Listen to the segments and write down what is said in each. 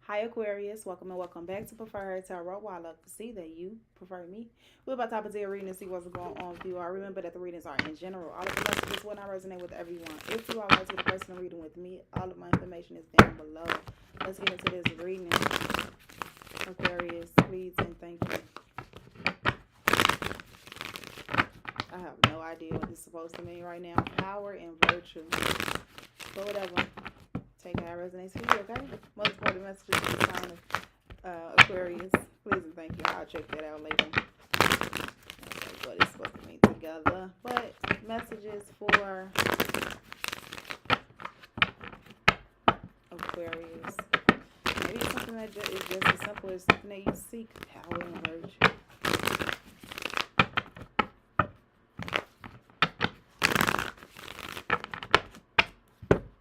Hi Aquarius, welcome and welcome back to Preferher Tarot. Well, I love to see that you prefer me. We're about to hop into a reading and see what's going on with you. I remember that the readings are in general. All of the messages will not resonate with everyone. If you are going to get a personal reading with me, all of my information is down below. Let's get into this reading. Aquarius, please and thank you. I have no idea what this is supposed to mean right now. Power and virtue. But whatever. Take how it resonates for you, okay? Most important messages for the sign of Aquarius. Please and thank you. I'll check that out later. Okay, what it's supposed to mean together. But messages for Aquarius. Maybe it's something that is just as simple as something that you seek. Power and virtue.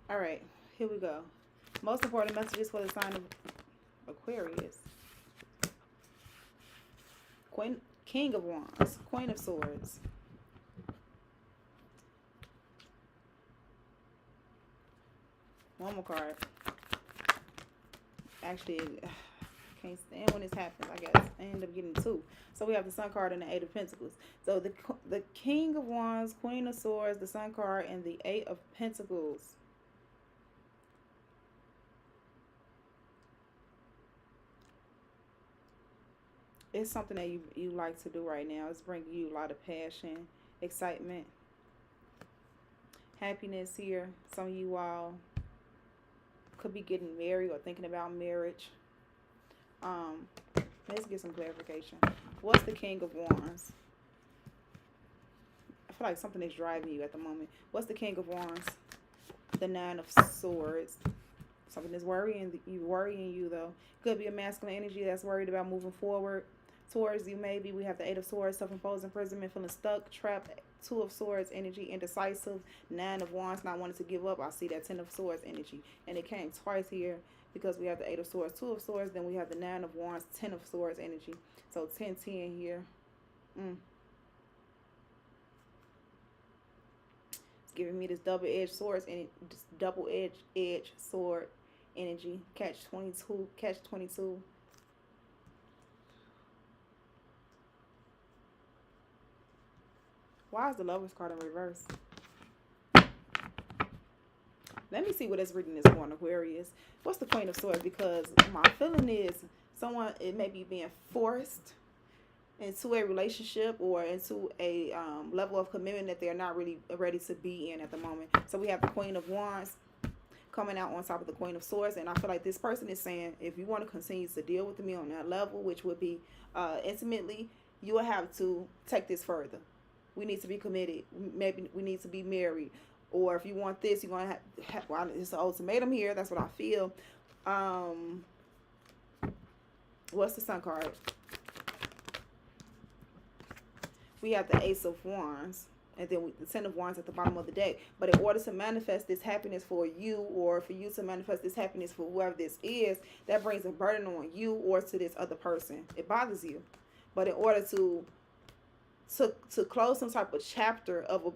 Alright, here we go. Most important messages for the sign of Aquarius. King of Wands, Queen of Swords. One more card. Actually, can't stand when this happens, I guess. I end up getting two. So we have the Sun card and the Eight of Pentacles. So the King of Wands, Queen of Swords, the Sun card, and the Eight of Pentacles. It's something that you like to do right now. It's bringing you a lot of passion, excitement, happiness here. Some of you all could be getting married or thinking about marriage. Let's get some clarification. What's the King of Wands? I feel like something is driving you at the moment. What's the King of Wands? The Nine of Swords. Something is worrying you though. Could be a masculine energy that's worried about moving forward towards you. Maybe we have the Eight of Swords, self-imposed imprisonment, feeling stuck, trapped. Two of Swords energy, indecisive. Nine of Wands, not wanting to give up. I see that Ten of Swords energy, and it came twice here because we have the Eight of Swords, Two of Swords, then we have the Nine of Wands, Ten of Swords energy. So 10-10 here. It's giving me this double-edged swords and this double-edged sword energy. Catch 22. Catch 22. Why is the Lovers card in reverse? Let me see what it's reading this morning, Aquarius. What's the Queen of Swords? Because my feeling is someone, it may be being forced into a relationship or into a level of commitment that they're not really ready to be in at the moment. So we have the Queen of Wands coming out on top of the Queen of Swords, and I feel like this person is saying, if you want to continue to deal with me on that level, which would be intimately, you will have to take this further. We need to be committed. Maybe we need to be married. Or if you want this, you're going to have well, it's an ultimatum here. That's what I feel. What's the Sun card? We have the Ace of Wands. And then the Ten of Wands at the bottom of the deck. But in order to manifest this happiness for you, or for you to manifest this happiness for whoever this is, that brings a burden on you or to this other person. It bothers you. But in order to close some type of chapter of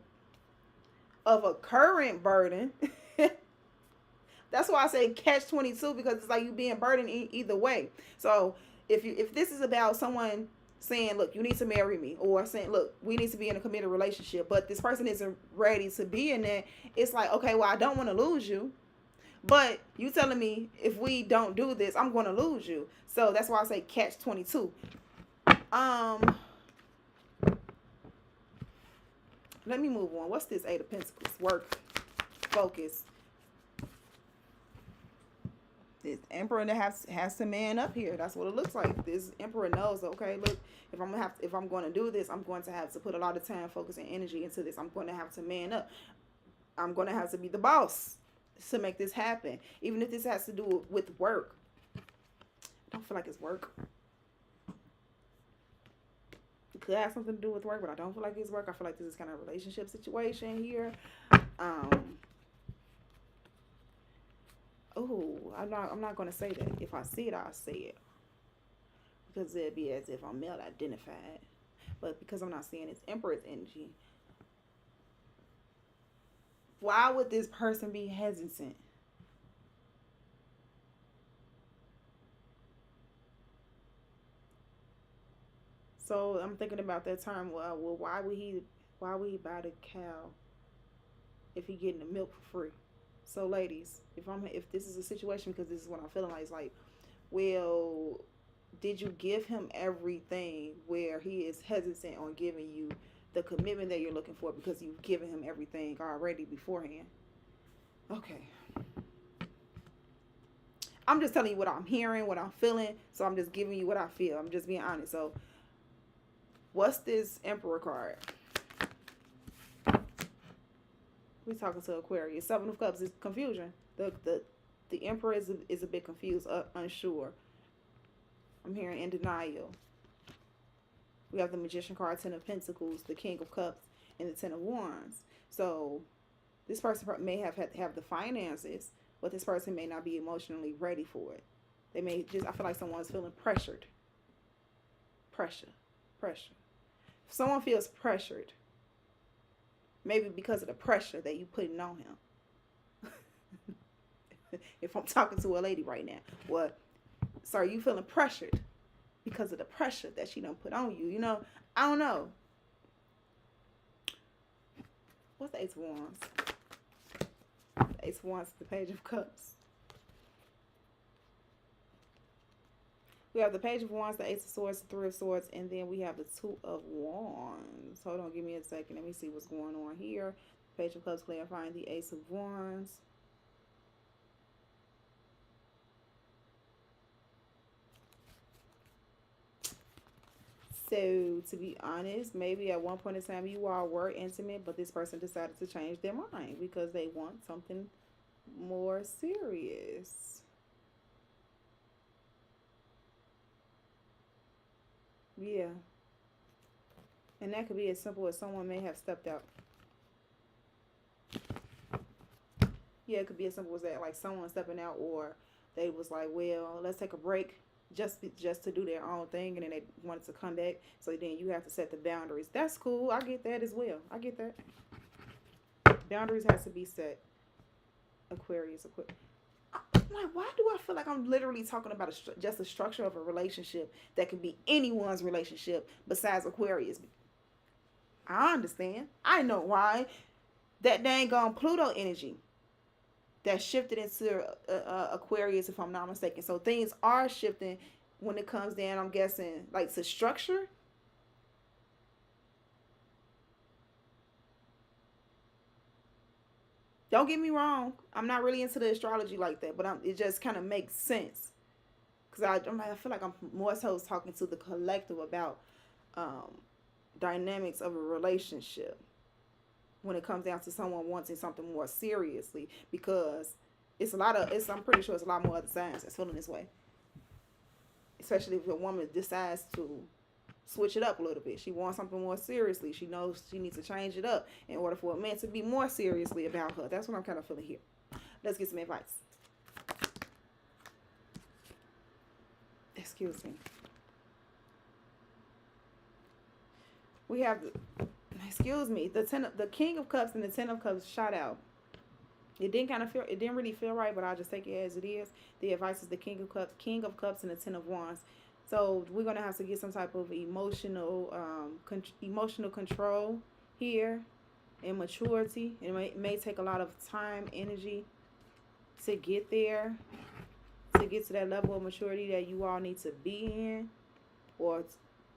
a current burden, that's why I say catch 22, because it's like you being burdened either way. So if this is about someone saying, look, you need to marry me, or saying, look, we need to be in a committed relationship, but this person isn't ready to be in that, it's like, okay, well, I don't want to lose you, but you telling me if we don't do this, I'm going to lose you. So that's why I say catch 22. Let me move on. What's this Eight of Pentacles? Work. Focus. This Emperor that has to man up here. That's what it looks like. This Emperor knows, okay, look, if I'm going to do this, I'm going to have to put a lot of time, focus, and energy into this. I'm going to have to man up. I'm going to have to be the boss to make this happen. Even if this has to do with work. I don't feel like it's work. It could have something to do with work, but I don't feel like it's work. I feel like this is kind of a relationship situation here. I'm not gonna say that. If I see it, I'll say it, because it'd be as if I'm male identified. But because I'm not seeing it's Empress energy, why would this person be hesitant? So I'm thinking about that term. Well, why would he buy the cow if he getting the milk for free? So ladies, if this is a situation, because this is what I'm feeling like, it's like, well, did you give him everything where he is hesitant on giving you the commitment that you're looking for because you've given him everything already beforehand? Okay. I'm just telling you what I'm hearing, what I'm feeling, so I'm just giving you what I feel. I'm just being honest. So, what's this Emperor card? We talking to Aquarius. Seven of Cups is confusion. The Emperor is a bit confused, unsure. I'm hearing in denial. We have the Magician card, Ten of Pentacles, the King of Cups, and the Ten of Wands. So, this person may have the finances, but this person may not be emotionally ready for it. They may just, I feel like someone's feeling pressured. Pressure. If someone feels pressured, maybe because of the pressure that you putting on him. If I'm talking to a lady right now, well, so you feeling pressured because of the pressure that she done put on you. You know, I don't know. What's the Ace of Wands? The Ace of Wands is the Page of Cups. We have the Page of Wands, the Ace of Swords, the Three of Swords, and then we have the Two of Wands. Hold on, give me a second. Let me see what's going on here. Page of Cups clarifying the Ace of Wands. So, to be honest, maybe at one point in time you all were intimate, but this person decided to change their mind because they want something more serious. Yeah. And that could be as simple as someone may have stepped out. Yeah, it could be as simple as that, like someone stepping out, or they was like, well, let's take a break just to do their own thing, and then they wanted to come back. So then you have to set the boundaries. That's cool. I get that as well. I get that. Boundaries has to be set. Aquarius. Why do I feel like I'm literally talking about just a structure of a relationship that could be anyone's relationship besides Aquarius? I understand. I know why. That dang on Pluto energy that shifted into Aquarius, if I'm not mistaken. So things are shifting when it comes down, I'm guessing, like to structure. Don't get me wrong. I'm not really into the astrology like that, but it just kind of makes sense. Because I feel like I'm more so talking to the collective about dynamics of a relationship when it comes down to someone wanting something more seriously, because I'm pretty sure it's a lot more other signs that's feeling this way, especially if a woman decides to switch it up a little bit. She wants something more seriously. She knows she needs to change it up in order for a man to be more seriously about her. That's what I'm kind of feeling here. Let's get some advice. Excuse me. We have the King of Cups and the Ten of Cups shot out. It didn't really feel right, but I'll just take it as it is. The advice is the King of Cups and the Ten of Wands. So we're gonna have to get some type of emotional control here, and maturity. It may take a lot of time, energy to get there, to get to that level of maturity that you all need to be in, or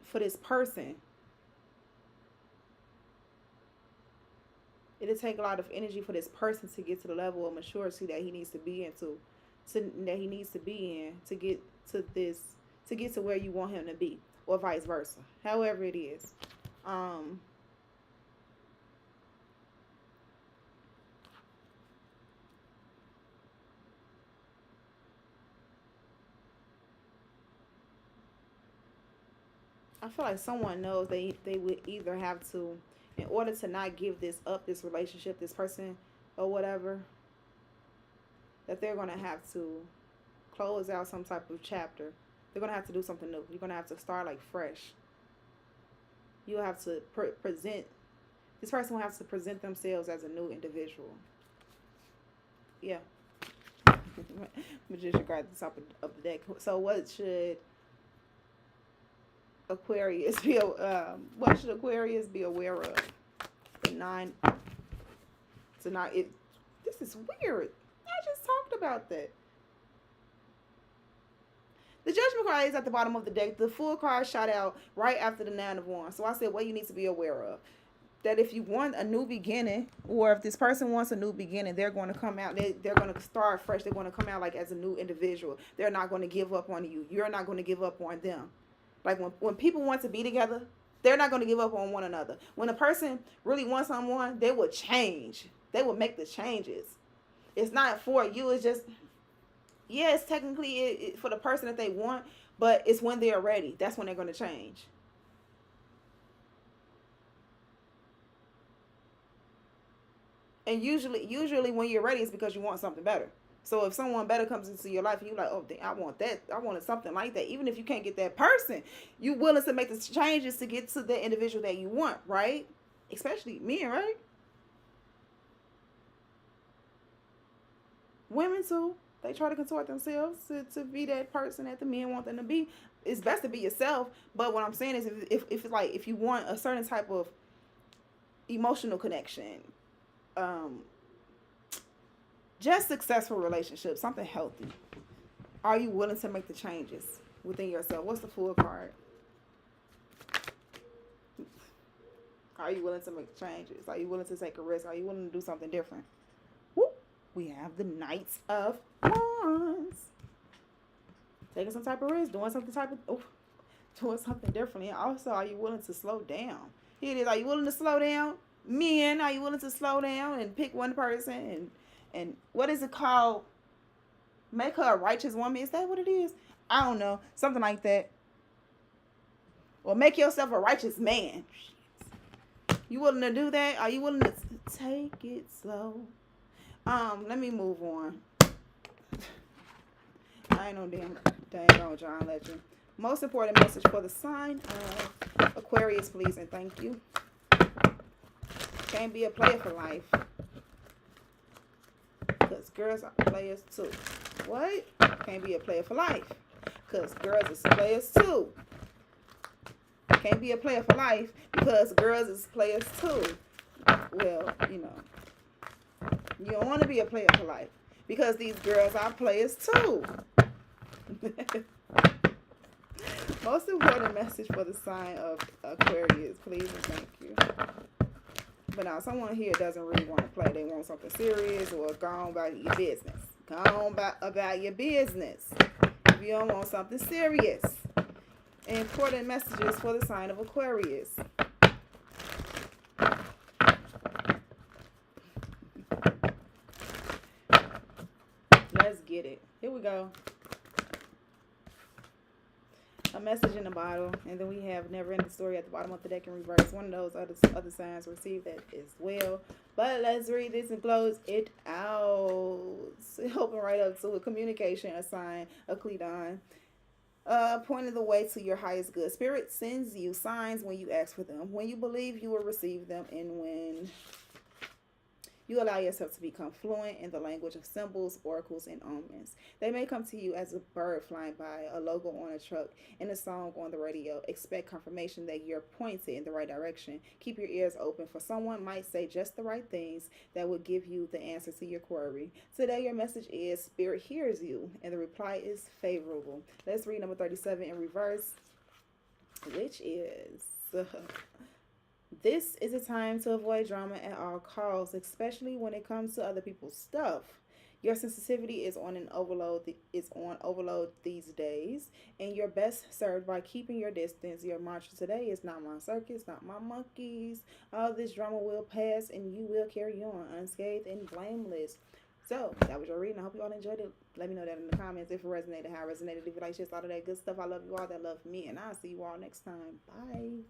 for this person. It'll take a lot of energy for this person to get to the level of maturity that he needs to be in to get to where you want him to be, or vice versa. However it is. I feel like someone knows they would either have to, in order to not give this up, this relationship, this person, or whatever, that they're going to have to close out some type of chapter. They're going to have to do something new. You're going to have to start like fresh. You have to this person will have to present themselves as a new individual. Yeah. Magician card at the top of the deck. So what should Aquarius what should Aquarius be aware of? The 9 tonight. This is weird. I just talked about that. The Judgment card is at the bottom of the deck. The Fool card shot out right after the 9 of Wands. So I said, what you need to be aware of. That if you want a new beginning, or if this person wants a new beginning, they're going to come out. They're going to start fresh. They're going to come out like as a new individual. They're not going to give up on you. You're not going to give up on them. Like when people want to be together, they're not going to give up on one another. When a person really wants someone, they will change. They will make the changes. It's not for you. It's just, yeah, it's technically for the person that they want, but it's when they're ready. That's when they're going to change. And usually when you're ready, it's because you want something better. So if someone better comes into your life and you're like, oh, I want that. I wanted something like that. Even if you can't get that person, you're willing to make the changes to get to the individual that you want, right? Especially men, right? Women too. They try to contort themselves to be that person that the men want them to be. It's best to be yourself. But what I'm saying is if it's like, if you want a certain type of emotional connection, just successful relationships, something healthy, are you willing to make the changes within yourself? What's the Fool card? Are you willing to make the changes? Are you willing to take a risk? Are you willing to do something different? Woo! We have the Knights of Wands. Taking some type of risk, doing something differently. And also, are you willing to slow down? Here it is. Are you willing to slow down? Men, are you willing to slow down and pick one person and what is it called? Make her a righteous woman. Is that what it is? I don't know. Something like that. Or make yourself a righteous man. You willing to do that? Are you willing to take it slow? Let me move on. I ain't no dang John Legend. Most important message for the sign of Aquarius, please and thank you. Can't be a player for life. Because girls are players too. What? Can't be a player for life. Because girls is players too. Can't be a player for life because girls is players too. Well, you don't want to be a player for life because these girls are players too. Most important message for the sign of Aquarius, please and thank you. But now someone here doesn't really want to play. They want something serious or go on about your business. Go on about your business. If you don't want something serious. Important messages for the sign of Aquarius. Let's get it. Here we go. A message in the bottle, and then we have never ending story at the bottom of the deck in reverse. One of those other signs receive that as well. But let's read this and close it out. Open right up to a communication, a sign, a Cledon. Pointing the way to your highest good. Spirit sends you signs when you ask for them, when you believe you will receive them, and when you allow yourself to become fluent in the language of symbols, oracles, and omens. They may come to you as a bird flying by, a logo on a truck, and a song on the radio. Expect confirmation that you're pointed in the right direction. Keep your ears open, for someone might say just the right things that will give you the answer to your query. Today, your message is Spirit hears you, and the reply is favorable. Let's read number 37 in reverse, which is... This is a time to avoid drama at all costs, especially when it comes to other people's stuff. Your sensitivity is on overload these days, and you're best served by keeping your distance. Your mantra today is not my circus, not my monkeys. All this drama will pass, and you will carry on unscathed and blameless. So, that was your reading. I hope you all enjoyed it. Let me know that in the comments if it resonated, how it resonated. If you like, just all of that good stuff. I love you all that love me, and I'll see you all next time. Bye.